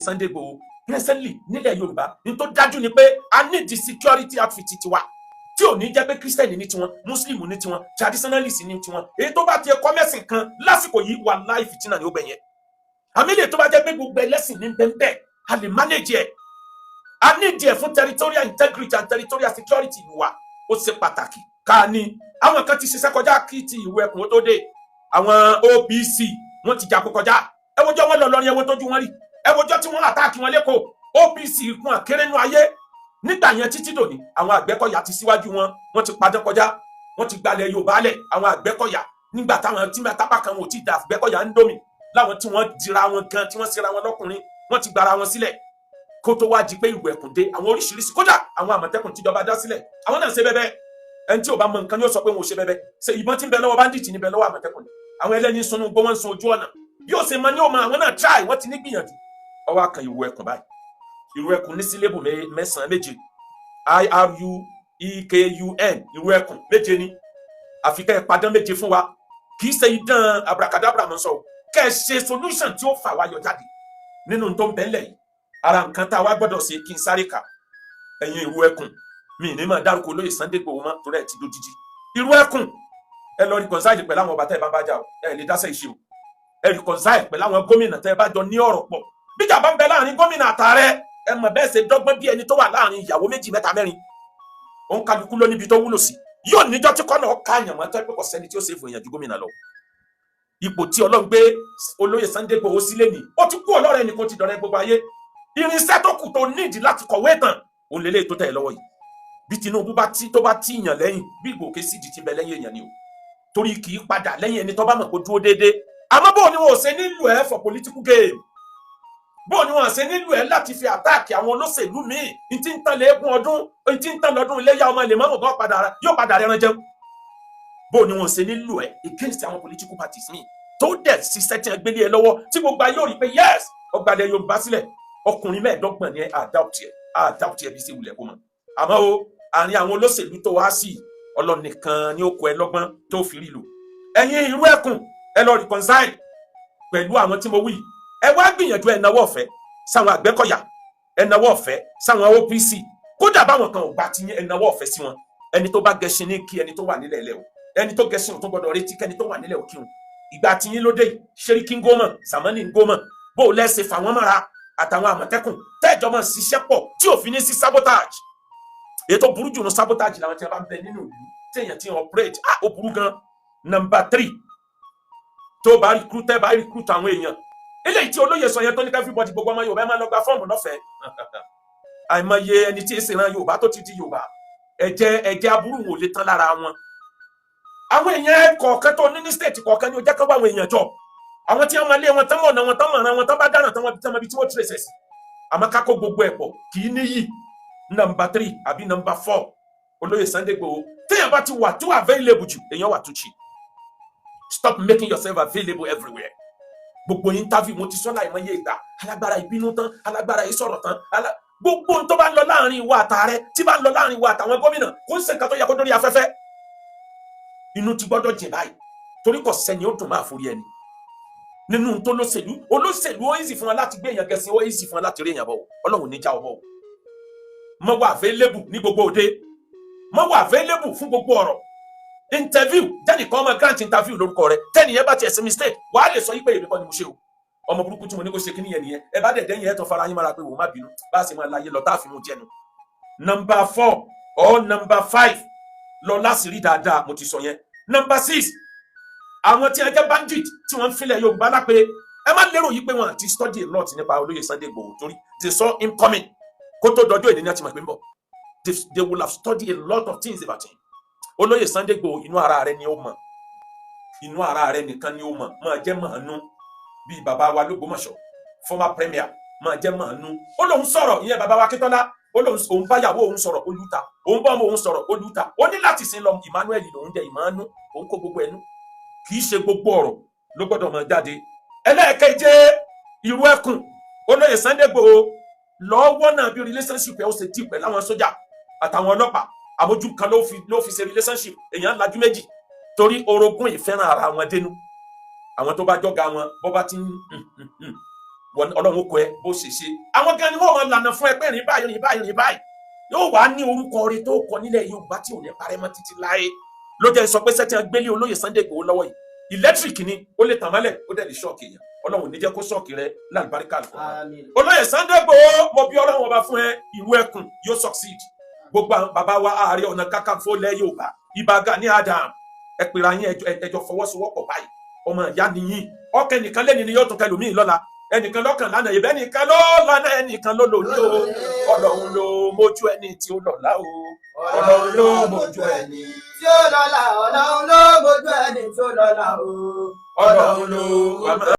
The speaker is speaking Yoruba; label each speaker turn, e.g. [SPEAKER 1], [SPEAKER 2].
[SPEAKER 1] Sunday Igboho presently nílẹ̀ Yorùbá ní tó dájú ni pé a need the security outfit tiwa tí ò ní jẹ́ pé Christian ní tiwọn Muslim ní tiwọn traditionalist ní tiwọn èyí tó bá ti ẹ̀kọ́ mẹ́sìn kan lásìkò yìí wà láì fìtínà ní ó bẹ̀yẹn àmì ilé tó bá jẹ́ pé gbogbo ẹlẹ́sìn ní bẹ́ẹ̀ a lè manage ẹ̀ a need ẹ̀ fún territorial integrity and territorial security wa ó ṣe pàtàkì ká ní àwọn kan ti ṣiṣẹ́ kọjá kí ti Ìwé Ẹkùn tó dé àwọn OPC wọ́n ti jà kó kọjá ẹ wọ́jọ́ wọn lọ lọ́rin ẹ wọ́n tójú wọn rí ẹ wọ́jọ́ tí wọ́n àtàkì wọn lẹ́kọ̀ọ́ OPC kún àkérènú ayé nígbà yẹn títí dòní àwọn Àgbẹ̀kọ̀yà ti síwájú wọn wọ́n ti padà kọjá wọ́n ti gbalẹ̀ Yorùbá lẹ̀ àwọn Àgbẹ̀kọ̀yà nígbà táwọn tí mẹ́tàpá kan wọn ò tí da Àgbẹ̀kọ̀yà ń dómi láwọn tí wọ́n dira wọn gan tí wọ́n ṣera wọn lọ́kùnrin wọ́n ti gbara wọn sílẹ̀ kó tó wá di pé Ìwé Ẹkùn dé àwọn oríṣiríṣi kódà àwọn Àmọ̀tẹ́kùn tíjọba dá sílẹ̀ àwọn náà ṣe bẹ́bẹ́ ẹni tí ò bá mọ nǹkan ni ó sọ pé wọn ò ṣe bẹ́bẹ́ ṣe ìbọn tí ń bẹ lọ́wọ́ bandit ní bẹ lọ́wọ́ Àmọ̀tẹ́kùn àwọn ẹlẹ́ni sunu gbọ́ wọn sun ojú ọ̀nà bí ó ṣe mọ ní ọmọ àwọn náà try wọ́n ti ní gbìyànjú ọwọ́ àkàn Ìwé Ẹkùn báyìí Ìwé Ẹkùn ní sílébù mẹ́sàn-án méje IRUEKUN Ìwé Ẹkùn méje ni àfikẹ́ ìpadán méje fún wa kì í ṣe idán abracadabra mọ́ sọ kẹ́ ẹ ṣe solution tí ó fà wá yọ jáde nínú tó ń bẹ́ńlẹ̀ yìí ara nǹkan tá a wá gbọ́dọ̀ ṣe kí n sáré kà ẹ̀yin Ìwé Ẹkùn mi ní máa dárúkọ olóyè Sunday Igboho mọ́ torí ẹ̀ ti dójijì Ìwé Ẹkùn ẹ lọ reconcile pẹ̀lú àwọn ọba tẹ́ ẹ bá bá jà o ẹ lè dáṣẹ́ ìṣe o ẹ reconcile pẹ̀lú àwọn gómìnà tẹ́ ẹ bá jọ ní ọ̀rọ̀ pọ̀ bíjà bá ń bẹ láàrin gómìnà àtàrẹ ẹ mọ̀ bẹ́ẹ̀ ṣe dọ́gbọ́n bí ẹni tó wà láàrin ìyàwó méjì mẹ́ta mẹ́rin òun kálukú ló níbi tó wúlò sí yóò níjọ́ tí kọ́nà ọ̀ka àyàn mọ́ tẹ́ pé kò sẹ́ni tí ó ṣe fún èèyàn ju gómìnà lọ ipò tí Ọlọ́run gbé olóyè Sunday Igboho sílé ni ó ti kú ọlọ́rẹ̀ nìkan ti dọ̀rẹ́ gbogbo ayé irinṣẹ́ tó kù tó nídìí láti kọ̀wé tán òun lélẹ́yìí tó tẹ̀ ẹ́ lọ́wọ́ yìí bí Tinubu tó bá tí yàn lẹ́yìn bí Ìgbòho Kèsìdì ti bẹ lẹ́yìn èèyàn ni o torí kì í padà lẹ́yìn ẹni tó bá mọ̀ kó dúró déédéé àmọ́ bóun ni wọn ò ṣe nílò ẹ̀ for political game bóun ni wọn ò ṣe nílò ẹ̀ láti fi àtáàkì àwọn olóṣèlú míì ní tí ń tán léegun ọdún ní tí ń tán lọ́dún iléyà ọmọ ilé mọ́mọ́ gan yóò padà rẹran jẹun bóun ni wọn ò ṣe nílò ẹ̀ against àwọn political parties míì tó dẹ̀ ṣiṣẹ́ tí wọ́n gbélé ẹ lọ́wọ́ tí gbogbo ayé ò rí pé yes ọgbàdẹ Yorùbá sílẹ̀ ọkùnrin mẹ́ẹ̀ẹ́dọ́gbọ̀n ni àdáùtì ẹ̀ bí sí wulẹ̀ kó mọ̀ àmọ́ o àárín àwọn olóṣèlú tó wá sí Ọlọ́run nìkan ni ó kọ ẹ lọ́gbọ́n tó fi rí lò ẹ̀yin Ìwé Ẹkùn ẹ lọ reconcile pẹ̀lú àwọn tí mo wí ẹ wá gbìyànjú ẹ náwó ọ̀fẹ́ sáwọn Àgbẹ̀kọ̀yà ẹ náwó ọ̀fẹ́ sáwọn OPC kódà báwọn kan ò bá ti yín ẹ náwó ọ̀fẹ́ sí wọn ẹni tó bá gẹṣin ní kí ẹni tó wà nílẹ̀ ẹlẹ́ o ẹni tó gẹṣin ò tó gbọdọ̀ retí kẹ́ni tó wà nílẹ̀ òkè o ìgbà tí yín lóde Ṣẹ́ríkí Ngómọ̀ Sàmánì Ngómọ̀ bó o lẹ́sẹ̀ fà wọ́n mọ́ra àtàwọn Àmọ̀tẹ́kùn tẹ́jọ́ mọ̀ ṣiṣẹ́ pọ̀ tí òfin ní sí sabotage èyí tó burú jù ní sabotage làwọn tí wọ́n bá ń bẹ nínú ìlú téèyàn ti operate ó burú gan. Number 3 tó bá recruit àwọn èèyàn eléyìí tí olóyè sọ yẹn tó ní everybody gbogbo ọmọ Yorùbá máa lọ gba fọ́ọ̀mù lọ́fẹ̀ẹ́ àìmọye ẹni tí èsì ran Yorùbá tó ti di Yorùbá ẹ̀jẹ̀ aburú wò lè tán lára wọn àwọn èèyàn kọ̀ọ̀kan tó ní state kọ̀ọ̀kan ní ó jẹ́ kó bá àwọn èèyàn jọ àwọn tí wọ́n máa lé wọn tán mọ̀nà wọn tán mọ̀ràn wọn tán bá dáná tán wọn bí tí wọ́n trace sí àmọ́ kákó gbogbo ẹ̀ pọ̀ kì í níyì. Number 3 àbí number 4 olóyè Sunday Igboho téèyàn bá ti wà tó available jù èèyàn wà tó cheap stop making yourself available everywhere gbogbo interview mo ti sọ láì mọye ìgbà alágbára ìbínú tán alágbára ìsọ̀rọ̀ tán gbogbo tó bá ń lọ láàrin ìwà àtàrẹ tí bá ń lọ láàrin ìwà àtàwọn gómìnà kò ń ṣe nǹkan tó yẹ kó dórí afẹ́fẹ́ inú ti gbọ́dọ̀ jẹ báyìí torí kò sẹ́ni ó dùn máa forí ẹni nínú tó olóṣèlú ó easy fún wa láti gbé èèyàn gẹ̀ẹ́sì ó easy fún wa láti rí èèyàn bọ̀ Ọlọ́run ní já ọbọ̀ mo wà available ní gbogbo òde mo wà available fún gbogbo ọ̀rọ̀ interview jẹ́nì kan ọmọ grant interview lórúkọ rẹ tẹ́nìyẹn bá tiẹ̀ sí mistake wàá lè sọ yí pé èmi kọ́ ni mo ṣe o ọmọ burúkú tí mo ní kó ṣe kí nìyẹn nìyẹn ẹ bá dẹ̀dẹ̀ yẹn tó fara yín mára pé wò má bínú bá a ṣe máa láyé lọ tá a fi mú jẹnu. Number 4 or number 5 lọ láṣìírí dáadáa mo ti sọ yẹn. Number 6 àwọn tí wọ́n jẹ́ bandit tí wọ́n ń filẹ̀ Yorùbá lápẹ́ ẹ má lérò yí pé wọ́n ti study a lot nípa olóyè Sunday Igboho torí they saw him coming kó tó dọjọ́ èdè ní àti mọ̀ pé ń bọ̀ they will have studied a lot of things about him. Olóyè Sunday Igboho inú ara rẹ ni ó mọ̀ inú ara rẹ nìkan ni ó mọ̀ máa jẹ́ màánú bíi bàbá wa l'Ógbómọ̀ṣọ́ former premier máa jẹ́ màánú ó lóun sọ̀rọ̀ ìyẹn bàbá wa Akíntọ́lá ó lóun báyàwó òun sọ̀rọ̀ ó lùtà òun bá ọmọ òun sọ̀rọ̀ ó lùtà ó ní láti sin lọ Emmanuel lòun jẹ́ ìmánú òun kó gbogbo ẹnu kì í ṣe gbogbo ọ̀rọ̀ ló gbọ́dọ̀ máa jáde. Ẹlẹ́ẹ̀keje Ìwé Ẹkùn olóyè Sunday Igboho lọ́wọ́ náà bí relationship ẹ̀ ó ṣe dì pẹ̀lú àwọn sójà àtàwọn ọlọ́pàá àmójú kan ló fi ṣe relationship èèyàn lajú méjì torí orogún ìfẹ́ràn ara wọn dénú àwọn tó bá jọ́ga wọn bọ́ bá ti ń ọlọ́run kọ ẹ bó ṣe ṣe àwọn gan ni wọ́n máa lànà fún ẹ pé rìn báyìí rìn báyìí rìn báyìí yóò wá ní orúkọ rẹ tó kọ nílẹ̀ Yorùbá tí ò ní parẹ́ mọ́ títí láé ló jẹ́ sọ pé sẹ́tì gbélé olóyè Sunday Igboho lọ́wọ́ yìí electric ni ó lè tàn mọ́lẹ̀ ó dẹ̀ lè ṣọ́ọ̀kì èèyàn ọlọ́run ní jẹ́ kó ṣọ́ọ̀kì rẹ lálùbáríkà olóyè Sunday Igboho mo bí ọlọ́run ọba fún ẹ ìlú ẹkùn yóò succeed gbogbo bàbá wa Ààrẹ Ọ̀nà Kakanfò lẹ̀ Yorùbá Ìbà Gani Adams ẹ pèrè yín ẹjọ́ fọwọ́sowọ́pọ̀ báyìí ọmọ ìyá nìyí ọkẹ nìkan lẹ́ni ni yóò tún kẹlòmíì lọ́la ẹnìkan lọ́kàn lánàá ibẹ̀ nìkan ló lánàá ẹnìkan ló lòní o ọlọ́run ló mójú ẹni tí ó lọ́la o ọlọ́run ló mójú ẹni tí ó lọ́la ọlọ́run ló mójú ẹni tí ó lọ́la o ọlọ́run ló.